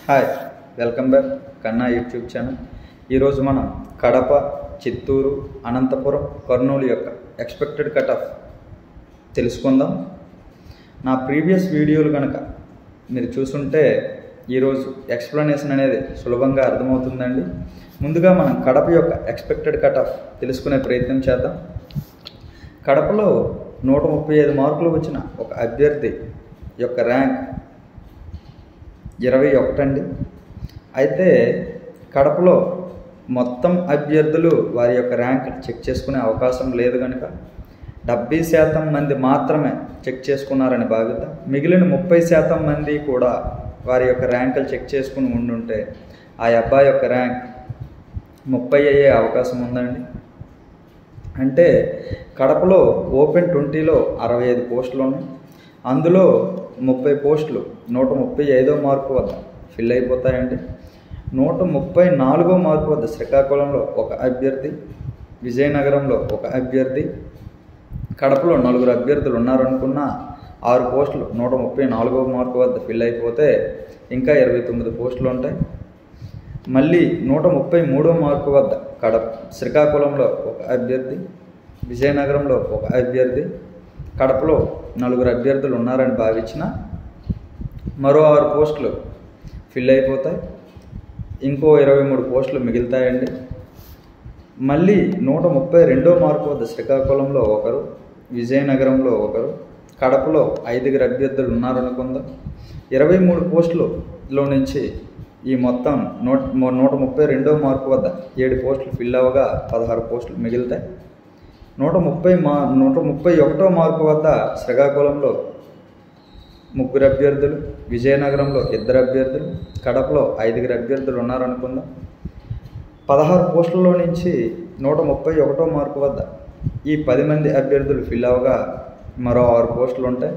Hi, welcome back కన్నా YouTube channel. ఈరోజు మనం కడప, చిత్తూరు, అనంతపురం, కర్నూలు యొక్క ఎక్స్పెక్టెడ్ కట్ ఆఫ్ తెలుసుకుందాం. నా ప్రీవియస్ వీడియోలు కనుక మీరు చూసుంటే ఈరోజు ఎక్స్ప్లెనేషన్ అనేది సులభంగా అర్థమవుతుందండి. ముందుగా మనం కడప యొక్క ఎక్స్పెక్టెడ్ కట్ ఆఫ్ తెలుసుకునే ప్రయత్నం చేద్దాం. కడపలో 135 మార్కులు వచ్చిన ఒక అభ్యర్థి యొక్క ర్యాంక్ 21 అండి. అయితే కడపలో మొత్తం అభ్యర్థులు వారి యొక్క ర్యాంక్ చెక్ చేసుకునే అవకాశం లేదు కనుక 70% మంది మాత్రమే చెక్ చేసుకున్నారని భావిద్దాం. మిగిలిన 30% మంది కూడా వారి యొక్క ర్యాంకులు చెక్ చేసుకుని ఉండుంటే ఆ అబ్బాయి యొక్క ర్యాంక్ 30 అయ్యే అవకాశం ఉందండి. అంటే కడపలో ఓపెన్ 20లో 65 పోస్టులు ఉన్నాయి. అందులో 30 పోస్టులు 135వ మార్కు వద్ద ఫిల్ అయిపోతాయండి. 134వ మార్కు వద్ద శ్రీకాకుళంలో ఒక అభ్యర్థి, విజయనగరంలో ఒక అభ్యర్థి, కడపలో 4 అభ్యర్థులు ఉన్నారనుకున్న 6 పోస్టులు 134వ మార్కు వద్ద ఫిల్ అయిపోతే ఇంకా 29 పోస్టులు ఉంటాయి. మళ్ళీ 133వ మార్కు వద్ద శ్రీకాకుళంలో ఒక అభ్యర్థి, విజయనగరంలో ఒక అభ్యర్థి, కడపలో 4 అభ్యర్థులు ఉన్నారని భావించిన మరో 6 పోస్టులు ఫిల్ అయిపోతాయి. ఇంకో 23 పోస్టులు మిగులుతాయండి. మళ్ళీ 132వ మార్కు వద్ద శ్రీకాకుళంలో ఒకరు, విజయనగరంలో ఒకరు, కడపలో 5 అభ్యర్థులు ఉన్నారనుకుందాం. 23 పోస్టులలో నుంచి ఈ మొత్తం 132వ మార్కు వద్ద 7 పోస్టులు ఫిల్ అవ్వగా 16 పోస్టులు మిగులుతాయి. 131వ మార్కు వద్ద శ్రీకాకుళంలో 3 అభ్యర్థులు, విజయనగరంలో 2 అభ్యర్థులు, కడపలో 5 అభ్యర్థులు ఉన్నారనుకుందాం. 16 పోస్టుల్లో నుంచి 131వ మార్కు వద్ద ఈ 10 మంది అభ్యర్థులు ఫిల్ అవ్వగా మరో 6 పోస్టులు ఉంటాయి.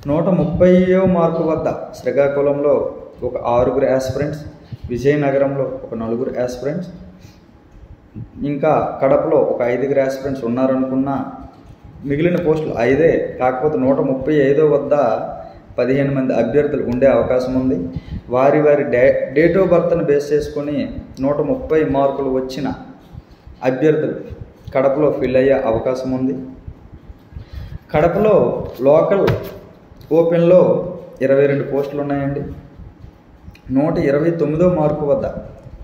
130వ మార్కు వద్ద శ్రీకాకుళంలో ఒక 6 యాస్పిరెంట్స్, విజయనగరంలో ఒక 4 యాస్పిరెంట్స్, ఇంకా కడపలో ఒక 5 యాస్పిరెంట్స్ ఉన్నారనుకున్న మిగిలిన పోస్టులు 5. కాకపోతే 135వ వద్ద 15 మంది అభ్యర్థులు ఉండే అవకాశం ఉంది. వారి డేట్ ఆఫ్ బర్త్ను బేస్ చేసుకొని 130 మార్కులు వచ్చిన అభ్యర్థులు కడపలో ఫిల్ అయ్యే అవకాశం ఉంది. కడపలో లోకల్ ఓపెన్లో 22 పోస్టులు ఉన్నాయండి. 129వ మార్కు వద్ద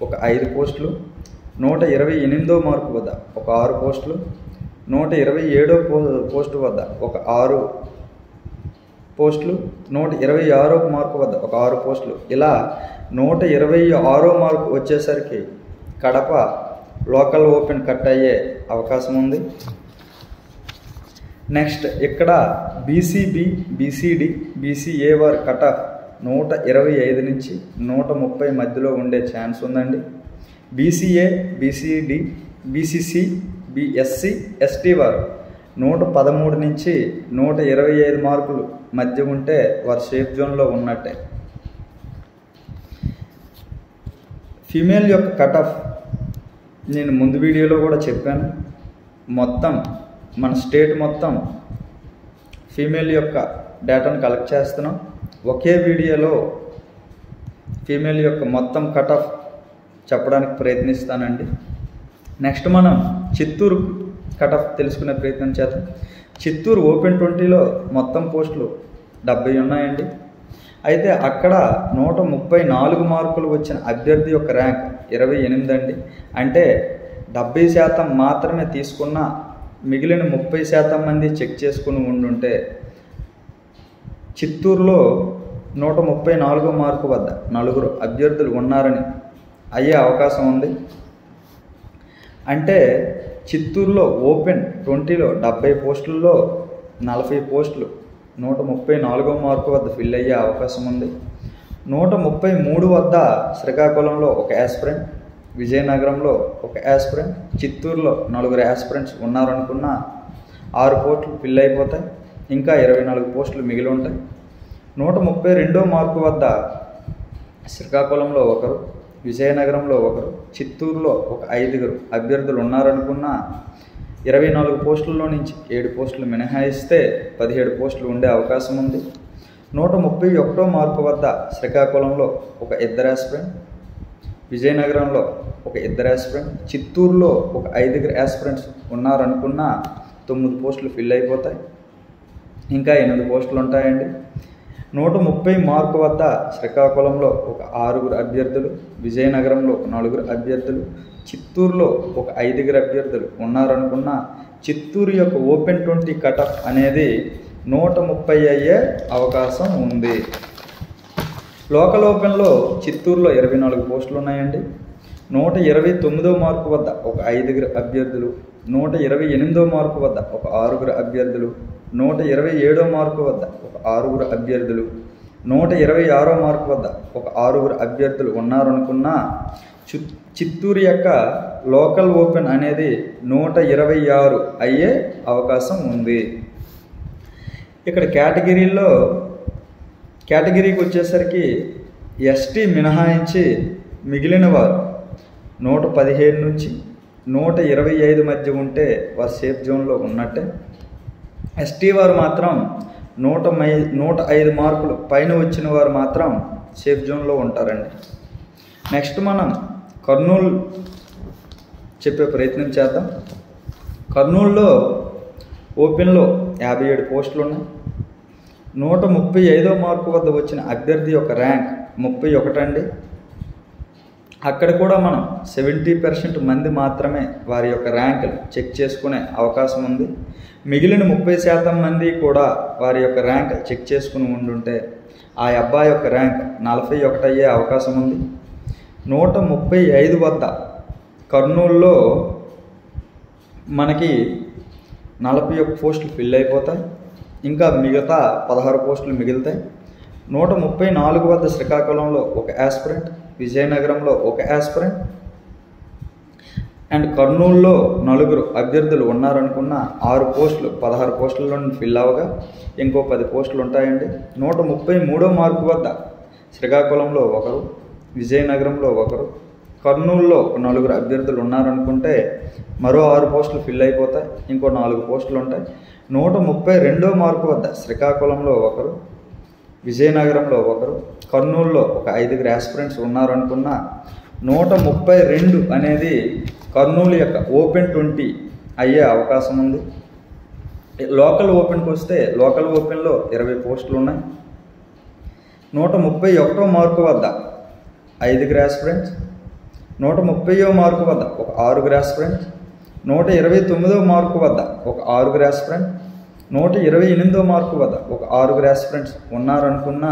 ఒక 5 పోస్టులు, 128వ మార్కు వద్ద ఒక 6 పోస్టులు, 127వ పోస్టు వద్ద ఒక 6 పోస్టులు, 126వ మార్కు వద్ద ఒక 6 పోస్టులు, ఇలా 126వ మార్కు వచ్చేసరికి కడప లోకల్ ఓపెన్ కట్ అయ్యే అవకాశం ఉంది. నెక్స్ట్ ఇక్కడ బీసీబీ, బీసీడి, బీసీఏ వారి కట్ ఆఫ్ 125 నుంచి 130 మధ్యలో ఉండే ఛాన్స్ ఉందండి. BCA, BCD, BCC, BSc, ST వారు 113 నుంచి 125 మార్కులు మధ్య ఉంటే వారు సేఫ్ జోన్లో ఉన్నట్టే. ఫీమేల్ యొక్క కట్ ఆఫ్ నేను ముందు వీడియోలో కూడా చెప్పాను. మొత్తం మన స్టేట్ మొత్తం ఫీమేల్ యొక్క డేటాను కలెక్ట్ చేస్తున్నాం. ఒకే వీడియోలో ఫీమేల్ యొక్క మొత్తం కట్ ఆఫ్ చెప్పడానికి ప్రయత్నిస్తానండి. నెక్స్ట్ మనం చిత్తూరు కట్ ఆఫ్ తెలుసుకునే ప్రయత్నం చేద్దాం. చిత్తూరు ఓపెన్ 20లో మొత్తం పోస్టులు 70 ఉన్నాయండి. అయితే అక్కడ 134 మార్కులు వచ్చిన అభ్యర్థి యొక్క ర్యాంక్ 28 అండి. అంటే 70% మాత్రమే తీసుకున్న మిగిలిన 30% మంది చెక్ చేసుకుని ఉండుంటే చిత్తూరులో 134వ మార్కు వద్ద 4 అభ్యర్థులు ఉన్నారని అయ్యే అవకాశం ఉంది. అంటే చిత్తూరులో ఓపెన్ 20లో 70 పోస్టుల్లో 40 పోస్టులు 134వ మార్కు వద్ద ఫిల్ అయ్యే అవకాశం ఉంది. 133 వద్ద శ్రీకాకుళంలో ఒక యాస్పిరెంట్, విజయనగరంలో ఒక యాస్పిరెంట్, చిత్తూరులో 4 యాస్పిరెంట్స్ ఉన్నారనుకున్న 6 పోస్టులు ఫిల్ అయిపోతాయి. ఇంకా 24 పోస్టులు మిగిలి ఉంటాయి. 132వ మార్కు వద్ద శ్రీకాకుళంలో ఒకరు, విజయనగరంలో ఒకరు, చిత్తూరులో ఒక 5 అభ్యర్థులు ఉన్నారనుకున్న 24 పోస్టుల్లో నుంచి 7 పోస్టులు మినహాయిస్తే 17 పోస్టులు ఉండే అవకాశం ఉంది. 131వ మార్కు వద్ద శ్రీకాకుళంలో ఒక ఇద్దరు ఆస్పిరెంట్, విజయనగరంలో ఒక ఇద్దరు ఆస్పిరెంట్, చిత్తూరులో ఒక 5 ఆస్పిరెంట్స్ ఉన్నారనుకున్న 9 పోస్టులు ఫిల్ అయిపోతాయి. ఇంకా 8 పోస్టులు ఉంటాయండి. 130 మార్కు వద్ద శ్రీకాకుళంలో ఒక 6 అభ్యర్థులు, విజయనగరంలో ఒక 4 అభ్యర్థులు, చిత్తూరులో ఒక 5 అభ్యర్థులు ఉన్నారనుకున్న చిత్తూరు యొక్క ఓపెన్ 20 కటఫ్ అనేది 130 అయ్యే అవకాశం ఉంది. లోకల్ ఓపెన్లో చిత్తూరులో 24 పోస్టులు ఉన్నాయండి. 129వ మార్కు వద్ద ఒక 5 అభ్యర్థులు, 128వ మార్కు వద్ద ఒక 6 అభ్యర్థులు, 127వ మార్కు వద్ద ఒక 6 అభ్యర్థులు, 126వ మార్కు వద్ద ఒక 6 అభ్యర్థులు ఉన్నారనుకున్న చిత్తూరు యొక్క లోకల్ ఓపెన్ అనేది 126 అయ్యే అవకాశం ఉంది. ఇక్కడ కేటగిరీకి వచ్చేసరికి ఎస్టీ మినహాయించి మిగిలిన వారు 115 నుంచి 125 మధ్య ఉంటే వారు సేఫ్ జోన్లో ఉన్నట్టే. ఎస్టీ వారు మాత్రం 105 మార్కులు పైన వచ్చిన వారు మాత్రం సేఫ్ జోన్లో ఉంటారండి. నెక్స్ట్ మనం కర్నూలు చెప్పే ప్రయత్నం చేద్దాం. కర్నూలులో ఓపెన్లో 57 పోస్టులు ఉన్నాయి. 135వ మార్కు వద్ద వచ్చిన అభ్యర్థి యొక్క ర్యాంక్ 31 అండి. అక్కడ కూడా మనం 70% మంది మాత్రమే వారి యొక్క ర్యాంకులు చెక్ చేసుకునే అవకాశం ఉంది. మిగిలిన 30% మంది కూడా వారి యొక్క ర్యాంక్ చెక్ చేసుకుని ఉండుంటే ఆ అబ్బాయి యొక్క ర్యాంక్ 41 అయ్యే అవకాశం ఉంది. 135 వద్ద కర్నూలులో మనకి 41 పోస్టులు ఫిల్ అయిపోతాయి. ఇంకా మిగతా 16 పోస్టులు మిగులుతాయి. 134 వద్ద శ్రీకాకుళంలో ఒక ఆస్పిరెంట్, విజయనగరంలో ఒక ఆస్పిరెంట్ అండ్ కర్నూలులో 4 అభ్యర్థులు ఉన్నారనుకున్న 6 పోస్టులు 16 పోస్టుల్లో ఫిల్ అవ్వగా ఇంకో 10 పోస్టులు ఉంటాయండి. 133వ మార్కు వద్ద శ్రీకాకుళంలో ఒకరు, విజయనగరంలో ఒకరు, కర్నూలులో 4 అభ్యర్థులు ఉన్నారనుకుంటే మరో 6 పోస్టులు ఫిల్ అయిపోతాయి. ఇంకో 4 పోస్టులు ఉంటాయి. 132వ మార్కు వద్ద శ్రీకాకుళంలో ఒకరు, విజయనగరంలో ఒకరు, కర్నూలులో ఒక 5 ఆస్పిరెంట్స్ ఉన్నారనుకున్న 132 అనేది కర్నూలు యొక్క ఓపెన్ 20 అయ్యే అవకాశం ఉంది. లోకల్ ఓపెన్కి వస్తే లోకల్ ఓపెన్లో 20 పోస్టులు ఉన్నాయి. 131వ మార్కు వద్ద 5 ఆస్పిరెంట్స్, 130వ మార్కు వద్ద ఒక 6 ఆస్పిరెంట్స్, 129వ మార్కు వద్ద ఒక 6 ఆస్పిరెంట్, 128వ మార్కు వద్ద ఒక 6 ఆస్పిరెంట్స్ ఉన్నారనుకున్న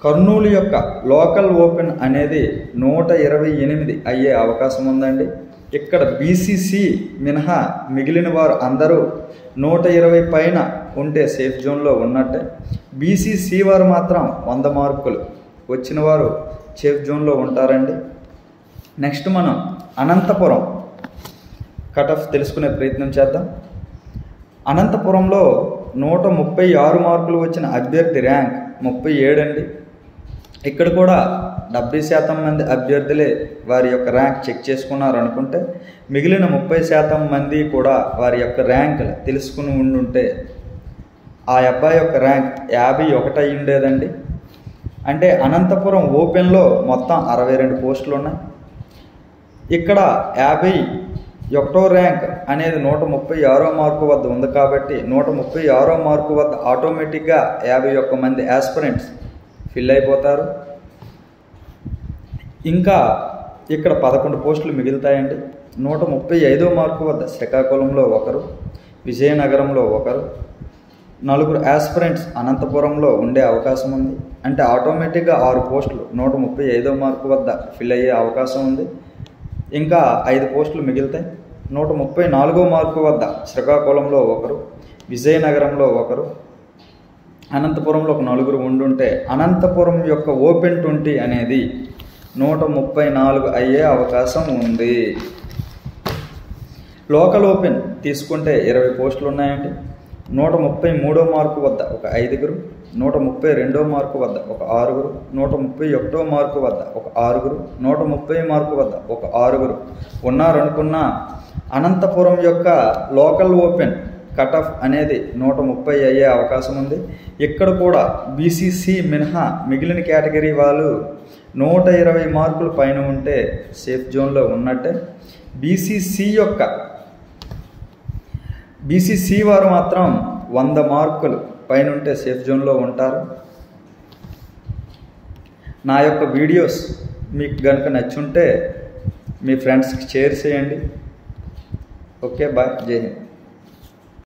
కర్నూలు యొక్క లోకల్ ఓపెన్ అనేది 128 అయ్యే అవకాశం ఉందండి. ఇక్కడ బీసీసీ మినహా మిగిలిన వారు అందరూ 120 పైన ఉంటే సేఫ్ జోన్లో ఉన్నట్టే. బీసీసీ వారు మాత్రం 100 మార్కులు వచ్చిన వారు సేఫ్ జోన్లో ఉంటారండి. నెక్స్ట్ మనం అనంతపురం కట్-ఆఫ్ తెలుసుకునే ప్రయత్నం చేద్దాం. అనంతపురంలో 136 మార్కులు వచ్చిన అభ్యర్థి ర్యాంక్ 37 అండి. ఇక్కడ కూడా 70% మంది అభ్యర్థులే వారి యొక్క ర్యాంక్ చెక్ చేసుకున్నారు అనుకుంటే మిగిలిన 30% మంది కూడా వారి యొక్క ర్యాంకులు తెలుసుకుని ఉండుంటే ఆ అబ్బాయి యొక్క ర్యాంక్ 51 అయి ఉండేదండి. అంటే అనంతపురం ఓపెన్లో మొత్తం 62 పోస్టులు ఉన్నాయి. ఇక్కడ 51వ ర్యాంక్ అనేది 136వ మార్కు వద్ద ఉంది కాబట్టి 136వ మార్కు వద్ద ఆటోమేటిక్గా 51 మంది ఆస్పిరెంట్స్ ఫిల్ అయిపోతారు. ఇంకా ఇక్కడ 11 పోస్టులు మిగులుతాయండి. 135వ మార్కు వద్ద శ్రీకాకుళంలో ఒకరు, విజయనగరంలో ఒకరు, 4 ఆస్పిరెంట్స్ అనంతపురంలో ఉండే అవకాశం ఉంది. అంటే ఆటోమేటిక్గా 6 పోస్టులు 135వ మార్కు వద్ద ఫిల్ అయ్యే అవకాశం ఉంది. ఇంకా 5 పోస్టులు మిగులుతాయి. 134వ మార్కు వద్ద శ్రీకాకుళంలో ఒకరు, విజయనగరంలో ఒకరు, అనంతపురంలో ఒక 4 ఉండుంటే అనంతపురం యొక్క ఓపెన్ 20 అనేది 134 అయ్యే అవకాశం ఉంది. లోకల్ ఓపెన్ తీసుకుంటే 20 పోస్టులు ఉన్నాయండి. 133వ మార్కు వద్ద ఒక 5, 132వ మార్కు వద్ద ఒక 6, 131వ మార్కు వద్ద ఒక 6, 130 మార్కు వద్ద ఒక 6 ఉన్నారనుకున్న అనంతపురం యొక్క లోకల్ ఓపెన్ కట్ ఆఫ్ అనేది 130 అయ్యే అవకాశం ఉంది. ఇక్కడ కూడా బీసీసీ మినహా మిగిలిన కేటగిరీ వాళ్ళు 120 మార్కులు పైన ఉంటే సేఫ్ జోన్లో ఉన్నట్టే. బీసీసీ వారు మాత్రం 100 మార్కులు పైన ఉంటే సేఫ్ జోన్లో ఉంటారు. నా యొక్క వీడియోస్ మీకు కనుక నచ్చుంటే మీ ఫ్రెండ్స్కి షేర్ చేయండి. ఓకే, బాయ్, జై హింద్.